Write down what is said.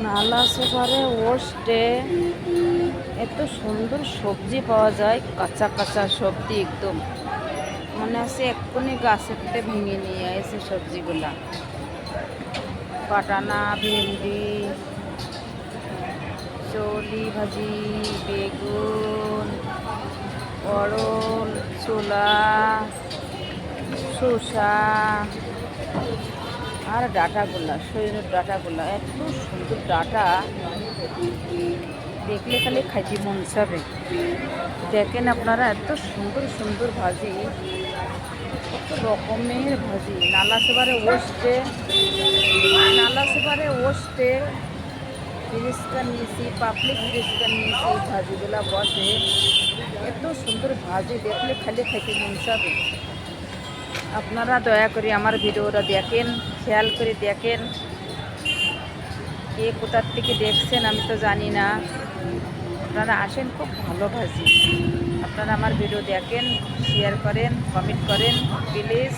নালা সুপারে ওস্টে এত সুন্দর সবজি পাওয়া যায়, কাঁচা কাঁচা সবজি একদম মনে আছে এক্ষুনি গাছের থেকে ভেঙে নিয়ে এসে সবজিগুলা। পাটানা, ভেন্ডি, চৌলি ভাজি, বেগুন, পটল, ছোলা, শসা আর ডাটাগুলা, শরীরের ডাটাগুলা এত সুন্দর ডাটা, দেখলে খালি খাইতে মন চাবে। দেখেন আপনারা এত সুন্দর সুন্দর ভাজি, কত রকমের ভাজি। নালা সেবারে ওস্টে ফিরিস্তা নিয়েছি, পাবলিক ফিরিস্তা নিয়েছি, এই ভাজিগুলা বসে। এত সুন্দর ভাজি দেখলে খালি খাইতে মন চাবে। আপনারা দয়া করে আমার ভিডিওটা দেখেন, খেয়াল করে দেখেন। কে কোথার থেকে দেখছেন আমি তো জানি না, আপনারা আসেন, খুব ভালো ভাজি। আপনারা আমার ভিডিও দেখেন, শেয়ার করেন, কমেন্ট করেন প্লিজ।